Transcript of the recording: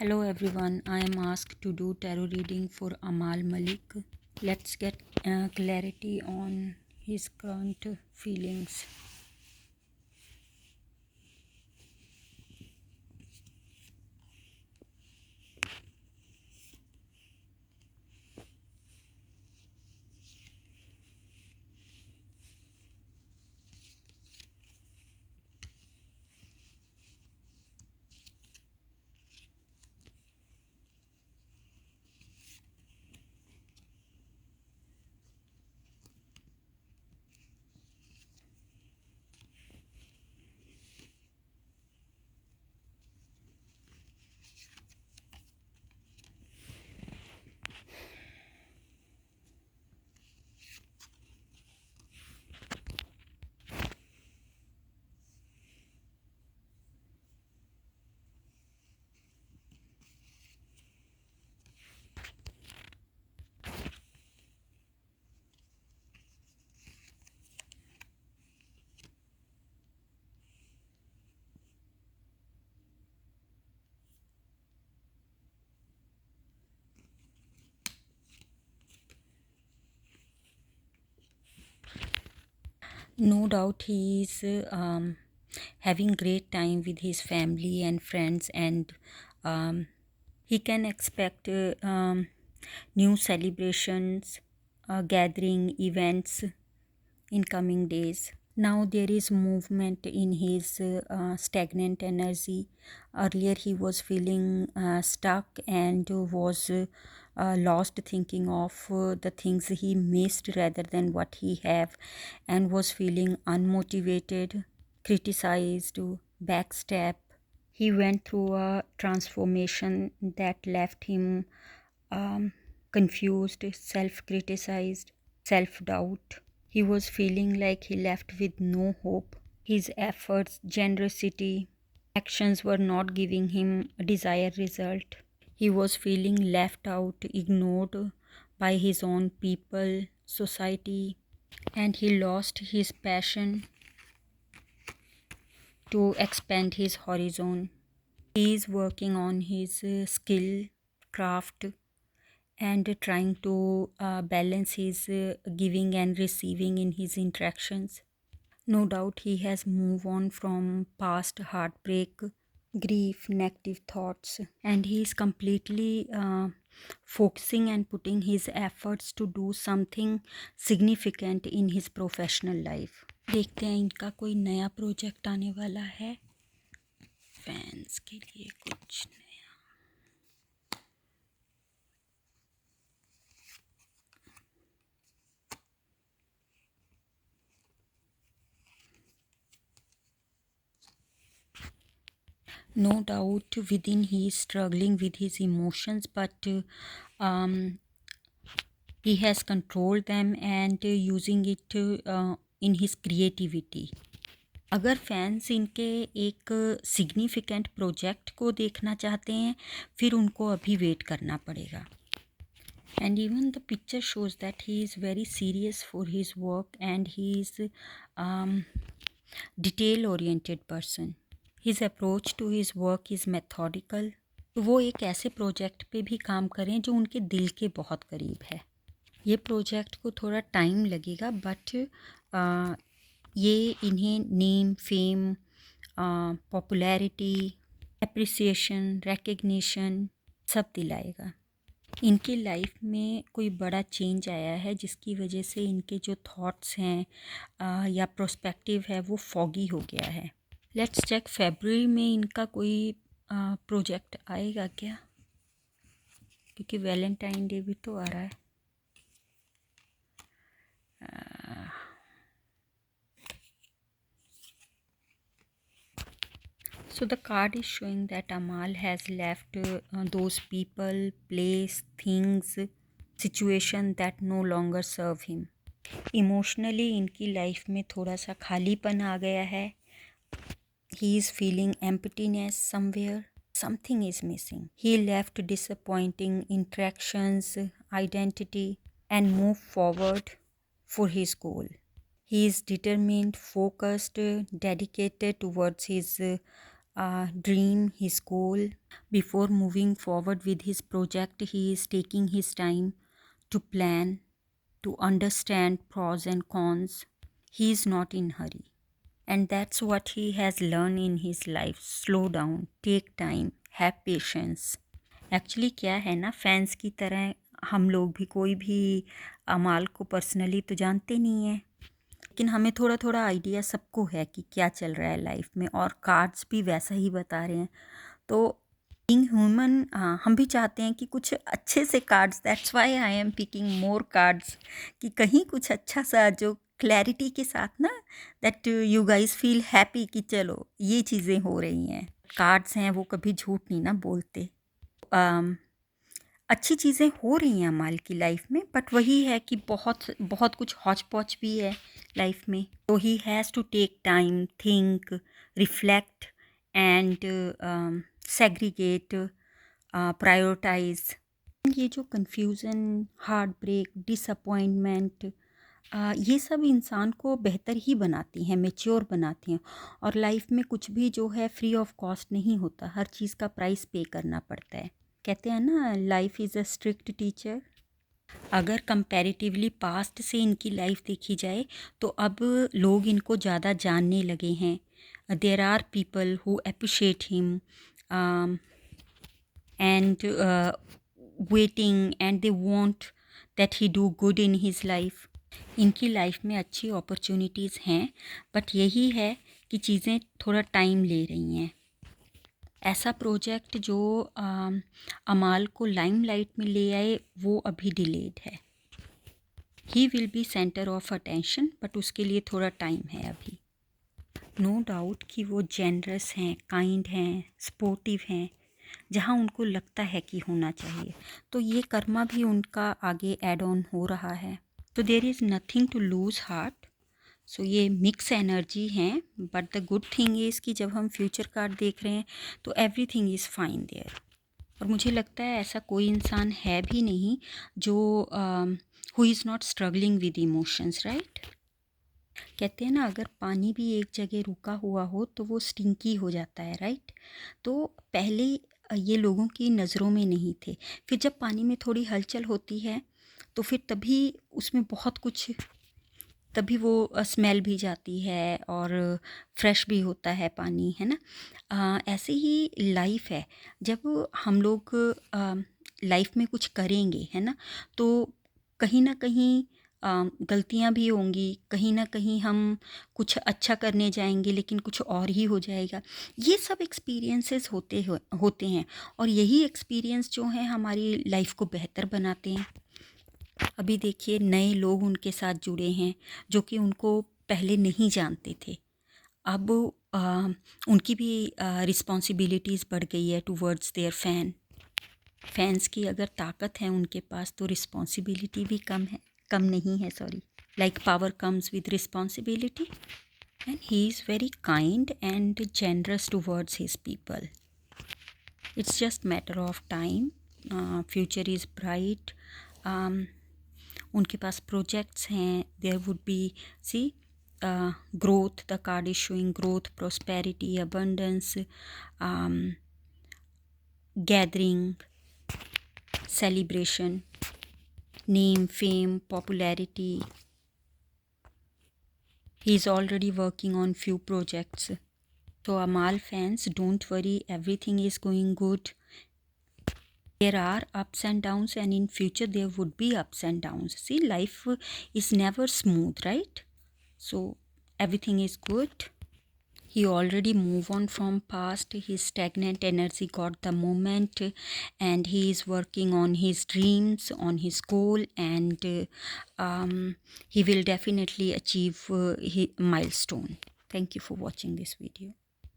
Hello everyone, I am asked to do tarot reading for Amal Malik. Let's get clarity on his current feelings. No doubt he is having great time with his family and friends, and he can expect new celebrations, gathering events in coming days. Now there is movement in his stagnant energy. Earlier he was feeling stuck and was lost, thinking of the things he missed rather than what he have, and was feeling unmotivated, criticized, backstep. He went through a transformation that left him confused, self-criticized, self-doubt. He was feeling like he left with no hope. His efforts, generosity, actions were not giving him a desired result. He was feeling left out, ignored by his own people, society, and he lost his passion to expand his horizon. He is working on his skill, craft, and trying to balance his giving and receiving in his interactions. No doubt he has moved on from past heartbreak, grief, negative thoughts, and he is completely focusing and putting his efforts to do something significant in his professional life. देखते हैं इनका कोई नया project आने वाला है fans के लिए कुछ नया. No doubt within he is struggling with his emotions, but he has controlled them and using it in his creativity. अगर फैंस इनके एक सिग्निफिकेंट प्रोजेक्ट को देखना चाहते हैं फिर उनको अभी वेट करना पड़ेगा. And even the picture shows that he is very serious for his work and he is detail oriented person. His approach to his work is methodical. वो एक ऐसे प्रोजेक्ट पे भी काम करें जो उनके दिल के बहुत करीब है. ये प्रोजेक्ट को थोड़ा टाइम लगेगा बट ये इन्हें name, fame, popularity, appreciation, recognition सब दिलाएगा. इनकी लाइफ में कोई बड़ा चेंज आया है जिसकी वजह से इनके जो थॉट्स हैं या प्रोस्पेक्टिव है वो फॉगी हो गया है. लेट्स चेक फरवरी में इनका कोई प्रोजेक्ट आएगा क्या, क्योंकि वैलेंटाइन डे भी तो आ रहा है. So the card is showing that Amal has left those people, place, things, situation that no longer serve him. Emotionally इनकी लाइफ में थोड़ा सा खालीपन आ गया है. He is feeling emptiness somewhere. Something is missing. He left disappointing interactions, identity, and moved forward for his goal. He is determined, focused, dedicated towards his dream, his goal. Before moving forward with his project, he is taking his time to plan, to understand pros and cons. He is not in hurry. And that's what he has learned in his life. Slow down, take time, have patience. Actually क्या है ना, fans की तरह हम लोग भी कोई भी अमाल को पर्सनली तो जानते नहीं हैं, लेकिन हमें थोड़ा थोड़ा आइडिया सबको है कि क्या चल रहा है लाइफ में, और कार्ड्स भी वैसा ही बता रहे हैं. तो बीइंग ह्यूमन हम भी चाहते हैं कि कुछ अच्छे से cards, that's why I am picking more cards, कि कहीं कुछ अच्छा सा जो क्लैरिटी के साथ ना, that you guys feel happy कि चलो ये चीज़ें हो रही हैं. कार्ड्स हैं वो कभी झूठ नहीं ना बोलते. अच्छी चीज़ें हो रही हैं अमाल की लाइफ में, बट वही है कि बहुत बहुत कुछ हौच पौच भी है लाइफ में. तो he has to take time, think, reflect and segregate, prioritize. ये जो कन्फ्यूज़न, हार्ट ब्रेक, डिसअपॉइंटमेंट, ये सब इंसान को बेहतर ही बनाती हैं, मेच्योर बनाती हैं. और लाइफ में कुछ भी जो है फ्री ऑफ कॉस्ट नहीं होता, हर चीज़ का प्राइस पे करना पड़ता है. कहते हैं ना, life is a strict teacher. अगर कंपैरेटिवली पास्ट से इनकी लाइफ देखी जाए तो अब लोग इनको ज़्यादा जानने लगे हैं. There are people who appreciate him and waiting, and they want that he do good in his life. इनकी लाइफ में अच्छी अपॉर्चुनिटीज़ हैं, बट यही है कि चीज़ें थोड़ा टाइम ले रही हैं. ऐसा प्रोजेक्ट जो अमाल को लाइमलाइट में ले आए वो अभी डिलेड है. He will be centre of attention, but उसके लिए थोड़ा टाइम है अभी. नो डाउट कि वो जेनरस हैं, काइंड हैं, सपोर्टिव हैं, जहाँ उनको लगता है कि होना चाहिए. तो ये कर्मा भी उनका आगे एड ऑन हो रहा है. तो there is nothing to lose heart. So ये मिक्स एनर्जी हैं, but the good thing is कि जब हम फ्यूचर कार्ड देख रहे हैं तो एवरीथिंग इज़ फाइन देयर. और मुझे लगता है ऐसा कोई इंसान है भी नहीं जो who is not struggling with emotions, right. कहते हैं ना, अगर पानी भी एक जगह रुका हुआ हो तो वो स्टिंकी हो जाता है, राइट. तो पहले ये लोगों की नज़रों में नहीं थे, फिर जब पानी में थोड़ी हलचल होती है तो फिर तभी उसमें बहुत कुछ, तभी वो स्मेल भी जाती है और फ्रेश भी होता है पानी, है ना. ऐसे ही लाइफ है. जब हम लोग लाइफ में कुछ करेंगे, है ना, तो कहीं ना कहीं गलतियां भी होंगी, कहीं ना कहीं हम कुछ अच्छा करने जाएंगे लेकिन कुछ और ही हो जाएगा. ये सब एक्सपीरियंसेस होते हैं, और यही एक्सपीरियंस जो हैं हमारी लाइफ को बेहतर बनाते हैं. अभी देखिए, नए लोग उनके साथ जुड़े हैं जो कि उनको पहले नहीं जानते थे. अब उनकी भी रिस्पॉन्सिबिलिटीज़ बढ़ गई है टूवर्ड्स देयर फैंस की अगर ताकत है उनके पास तो रिस्पॉन्सिबिलिटी भी कम नहीं है, sorry. Like power comes with responsibility, and he is very kind and generous towards his people. It's just matter of time. Future is bright. उनके पास प्रोजेक्ट्स हैं. There would be, see, growth. The card is showing growth, prosperity, abundance, gathering, celebration, name, fame, popularity. He is already working on few projects. So Amal fans, don't worry, everything is going good. There are ups and downs, and in future there would be ups and downs. See, life is never smooth, right? So everything is good. He already moved on from past. His stagnant energy got the moment, and he is working on his dreams, on his goal, and he will definitely achieve his milestone. Thank you for watching this video.